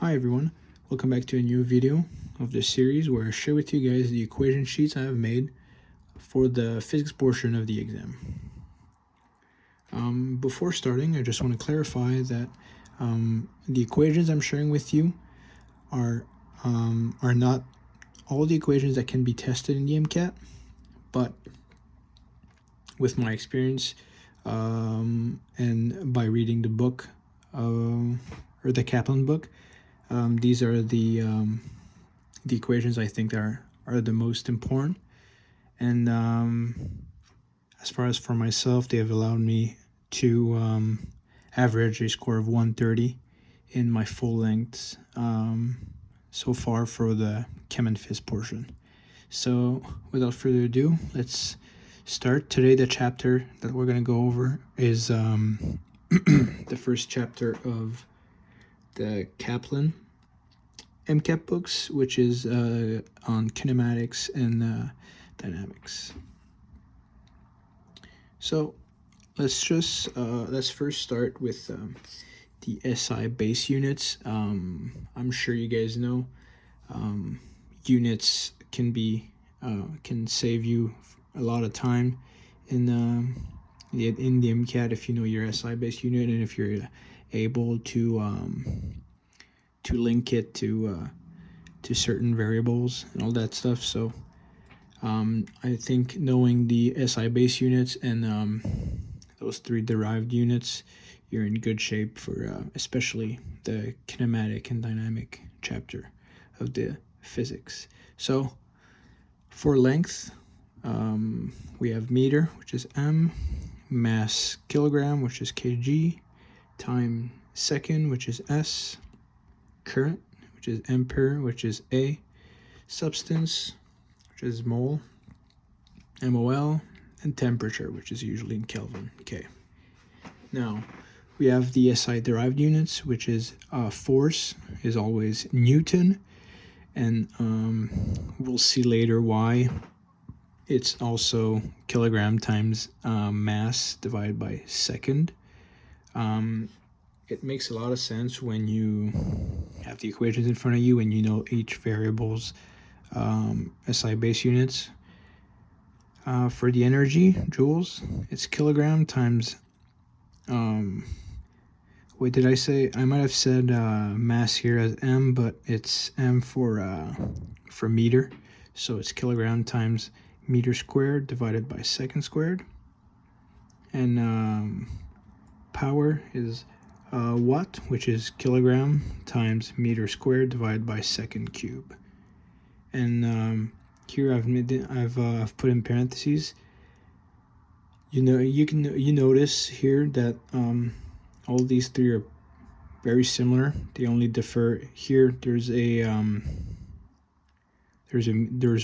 Hi everyone, welcome back to a new video of this series where I share with you guys the equation sheets I have made for the physics portion of the exam. Before starting, I just want to clarify that the equations I'm sharing with you are not all the equations that can be tested in the MCAT, but with my experience and by reading the book or the Kaplan book, these are the equations I think are the most important. And as far as for myself, they have allowed me to average a score of 130 in my full lengths so far for the Chem&Phys portion. So without further ado, let's start. Today the chapter that we're going to go over is the first chapter of the Kaplan MCAT books, which is on kinematics and dynamics. So let's first start with the SI base units. I'm sure you guys know units can save you a lot of time in the MCAT if you know your SI base unit and if you're able to link it to certain variables and all that stuff. So I think knowing the SI base units and those three derived units, you're in good shape for especially the kinematic and dynamic chapter of the physics. So for length, we have meter, which is M, mass kilogram, which is kg, time second, which is S, current, which is ampere, which is A, substance, which is mole, MOL, and temperature, which is usually in Kelvin, K. Now, we have the SI derived units, which is force is always Newton, and we'll see later why it's also kilogram times mass divided by second. It makes a lot of sense when you have the equations in front of you and you know each variable's SI base units. For the energy, joules, it's kilogram times, wait, did I say, I might have said mass here as M, but it's M for meter, so it's kilogram times meter squared divided by second squared. And power is watt, which is kilogram times meter squared divided by second cube. And here I've put in parentheses. You notice here that all these three are very similar. They only differ here. There's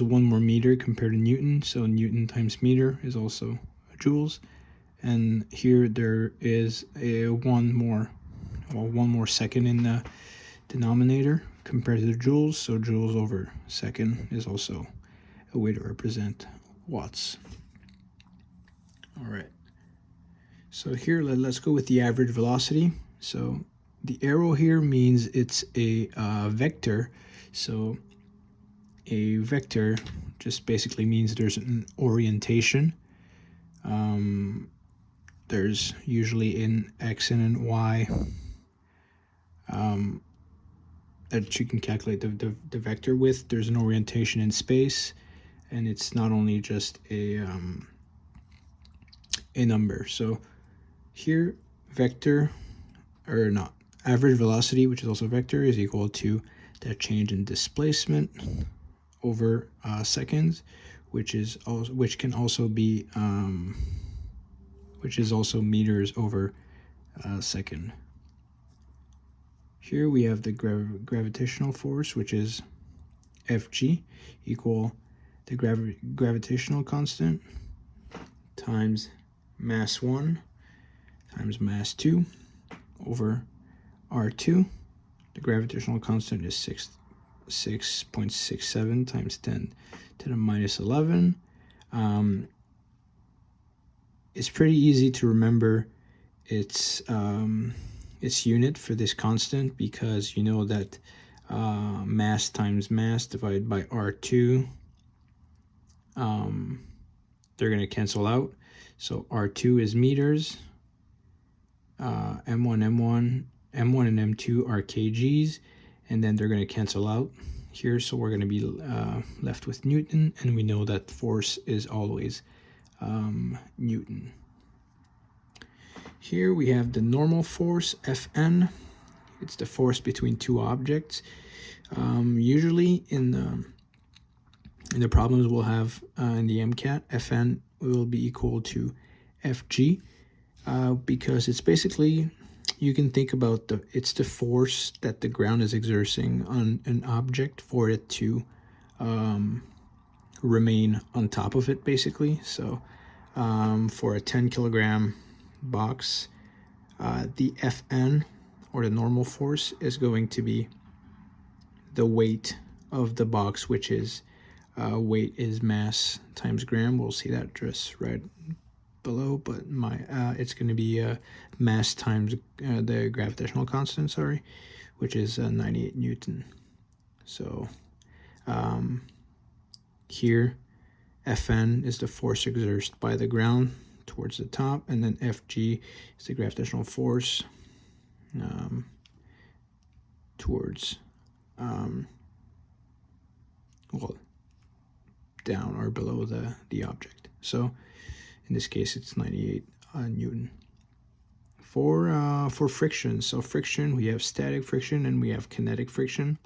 one more meter compared to Newton, so Newton times meter is also joules. And here there is one more second in the denominator compared to the joules, so joules over second is also a way to represent watts. All right, so here let's go with the average velocity. So the arrow here means it's a vector, so a vector just basically means there's an orientation. There's usually in X and in Y that you can calculate the vector with. There's an orientation in space, and it's not only just a number. So here, vector, or not, average velocity, which is also vector, is equal to that change in displacement over seconds, which is also meters over second. Here we have the gravitational force, which is Fg, equal the gravitational constant times mass 1 times mass 2 over R2. The gravitational constant is 6.67 times 10 to the minus 11. It's pretty easy to remember. It's its unit for this constant, because you know that mass times mass divided by R2, they're going to cancel out. So R2 is meters, M1 and M2 are kgs, and then they're going to cancel out here. So we're going to be left with Newton, and we know that force is always Newton. Here we have the normal force, Fn. It's the force between two objects. Usually in the problems we'll have in the MCAT, Fn will be equal to Fg, because it's basically, you can think about it's the force that the ground is exerting on an object for it to remain on top of it, basically. So for a 10 kilogram box, the Fn, or the normal force, is going to be the weight of the box, which is weight is mass times gram. We'll see that just right below, but it's going to be mass times the gravitational constant, sorry, which is 98 Newton. So here Fn is the force exerted by the ground towards the top, and then Fg is the gravitational force towards well, down or below the object. So in this case it's 98 Newton. For friction, so friction, we have static friction and we have kinetic friction.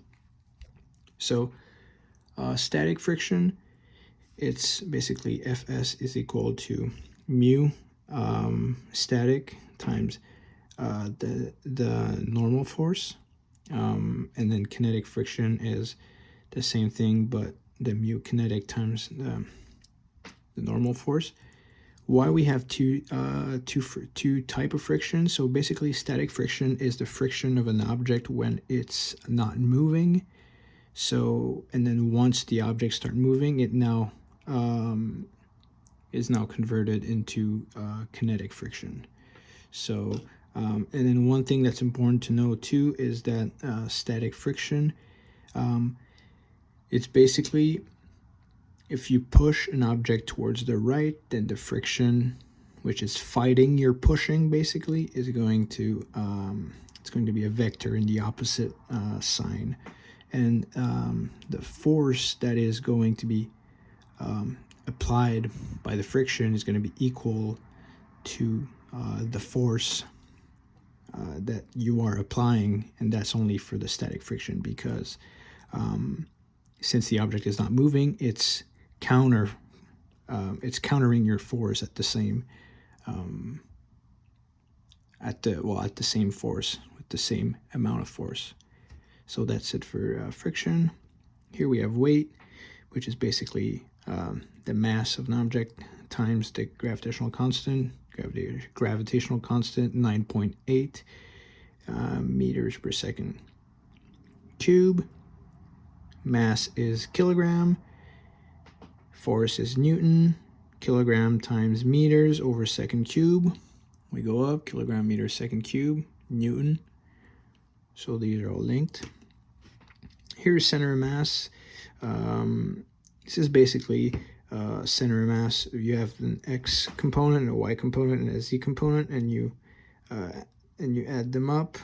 So static friction, it's basically Fs is equal to mu static times the normal force, and then kinetic friction is the same thing, but the mu kinetic times the normal force. Why we have two type of friction? So basically, static friction is the friction of an object when it's not moving. So, and then once the objects start moving, it now is now converted into kinetic friction. So, and then one thing that's important to know too is that static friction, it's basically, if you push an object towards the right, then the friction, which is fighting your pushing, basically, is going to it's going to be a vector in the opposite sign, and the force that is going to be applied by the friction is going to be equal to the force that you are applying, and that's only for the static friction, because since the object is not moving, it's countering your force at the same at the same force, with the same amount of force. So that's it for friction. Here we have weight, which is basically the mass of an object times the gravitational constant. Gravitational constant 9.8 meters per second cube. Mass is kilogram. Force is Newton. Kilogram times meters over second cube. We go up, kilogram meter second cube, Newton. So these are all linked. Here's center of mass. This is basically center of mass. You have an x component, a y component, and a z component, and you add them up.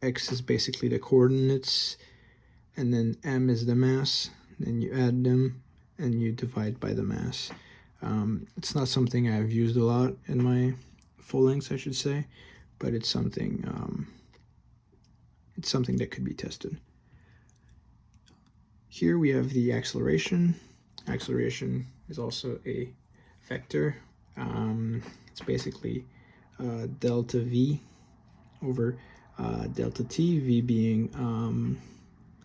X is basically the coordinates, and then m is the mass. Then you add them and you divide by the mass. It's not something I've used a lot in my full lengths, I should say, but it's something that could be tested. Here we have the acceleration. Acceleration is also a vector. It's basically delta v over delta t, v being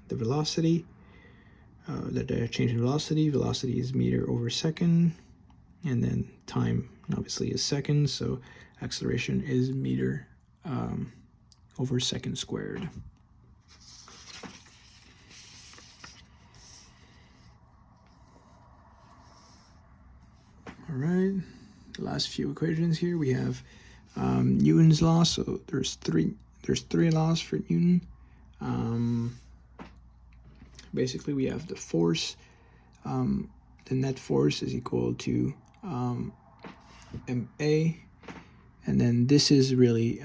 the velocity, the change in velocity. Velocity is meter over second, and then time obviously is seconds, so acceleration is meter over second squared. All right, the last few equations here, we have Newton's law. So there's three laws for Newton. Basically, we have the force. The net force is equal to MA, and then this is really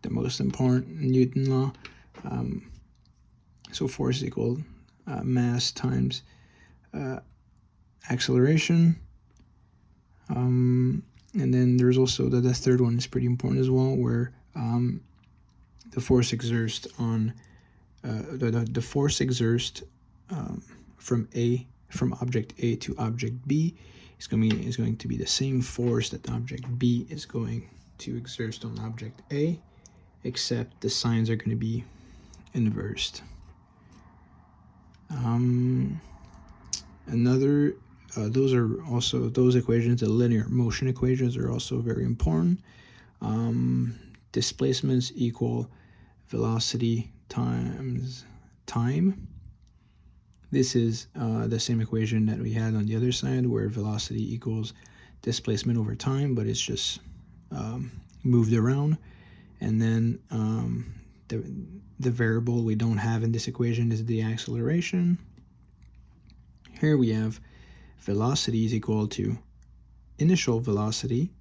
the most important Newton law. So force is equal mass times acceleration. And then there's also the third one is pretty important as well, where the force exerted on the force exerted from object A to object B is going to be the same force that object B is going to exert on object A, except the signs are going to be inversed. Those equations, the linear motion equations, are also very important. Displacements equal velocity times time. This is the same equation that we had on the other side, where velocity equals displacement over time, but it's just moved around. And then the variable we don't have in this equation is the acceleration. Here we have velocity is equal to initial velocity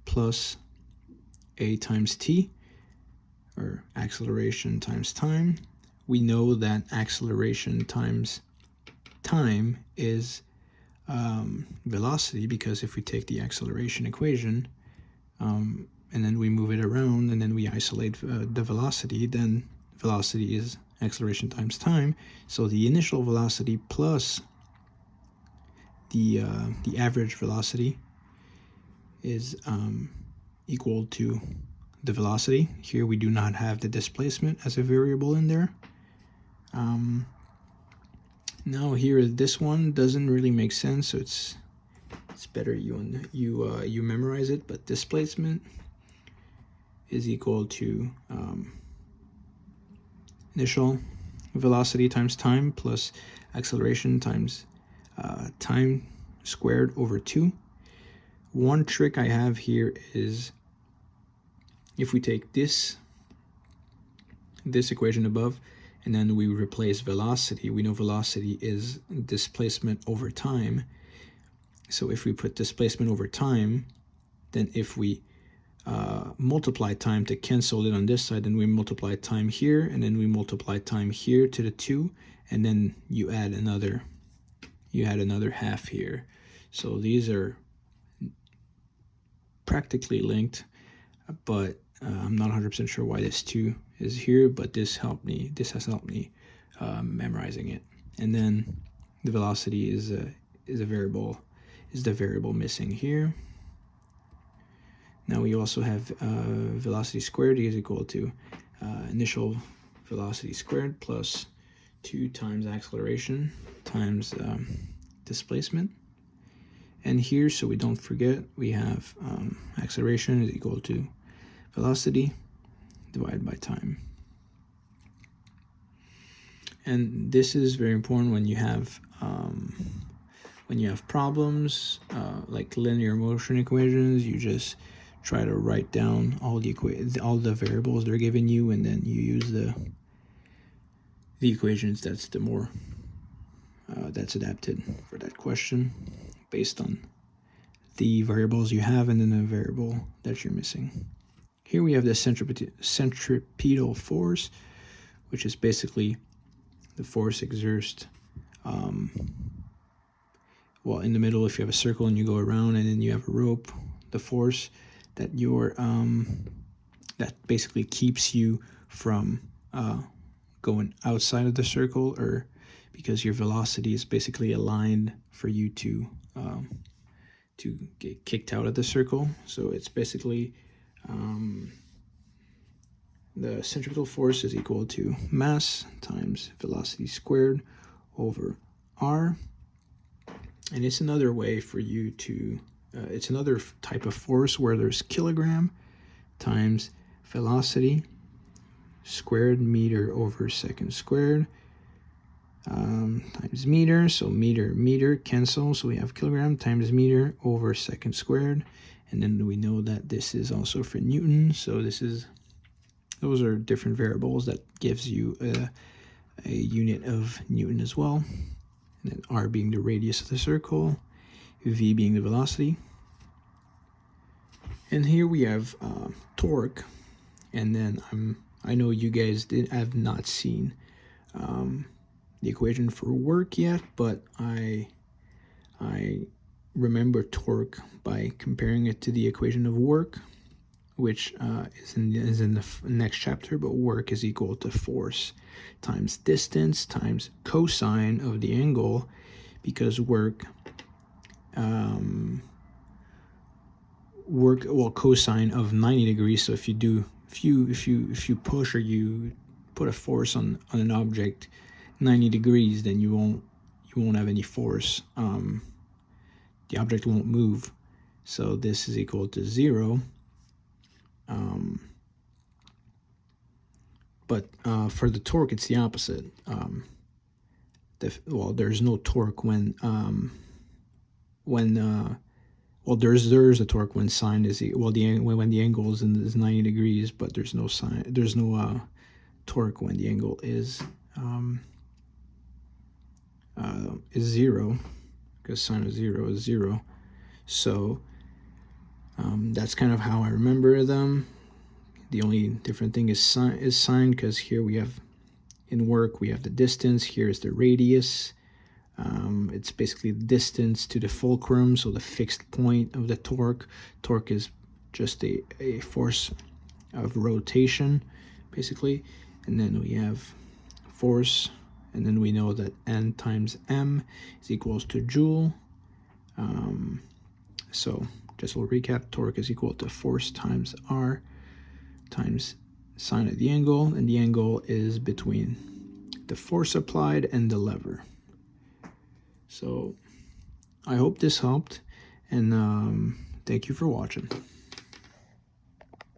plus a times t, or acceleration times time. We know that acceleration times time is velocity, because if we take the acceleration equation and then we move it around and then we isolate the velocity, then velocity is acceleration times time. So the initial velocity plus the average velocity is equal to the velocity. Here we do not have the displacement as a variable in there. Now here, this one doesn't really make sense, so it's better you memorize it. But displacement is equal to initial velocity times time plus acceleration times time squared over 2. One trick I have here is, if we take this equation above and then we replace velocity, we know velocity is displacement over time. So if we put displacement over time, then if we multiply time to cancel it on this side, then we multiply time here, and then we multiply time here to the 2, and then you add another half here. So these are practically linked, but I'm not 100% sure why this 2 is here, but this has helped me memorizing it. And then the velocity is the variable missing here. Now we also have velocity squared is equal to initial velocity squared plus 2 times acceleration times displacement. And here, so we don't forget, we have acceleration is equal to velocity divided by time. And this is very important when you have problems like linear motion equations. You just try to write down all the variables they're giving you, and then you use the equations that's adapted for that question based on the variables you have and then the variable that you're missing. Here we have the centripetal force, which is basically the force exerted in the middle. If you have a circle and you go around, and then you have a rope, the force that that basically keeps you from going outside of the circle, or because your velocity is basically aligned for you to get kicked out of the circle. So it's basically the centripetal force is equal to mass times velocity squared over r. And it's another way for you to, it's another type of force where there's kilogram times velocity squared meter over second squared times meter. So meter cancel. So we have kilogram times meter over second squared. And then we know that this is also for Newton. So those are different variables that gives you a unit of Newton as well. And then R being the radius of the circle, V being the velocity. And here we have torque. And then I know you guys have not seen the equation for work yet, but I remember torque by comparing it to the equation of work, which is in the next chapter. But work is equal to force times distance times cosine of the angle, because work cosine of 90 degrees. So if you push or you put a force on an object 90 degrees, then you won't have any force. The object won't move. So this is equal to 0. But for the torque, it's the opposite. There's no torque when there's a torque when sine is when the angle is 90 degrees, but there's no torque when the angle is 0, because sine of 0 is 0. So that's kind of how I remember them. The only different thing is sine, because here we have, in work, we have the distance. Here is the radius. It's basically the distance to the fulcrum, so the fixed point of the torque. Torque is just a force of rotation, basically. And then we have force, and then we know that N times M is equals to joule. So just we'll recap. Torque is equal to force times R times sine of the angle, and the angle is between the force applied and the lever. So I hope this helped, and thank you for watching.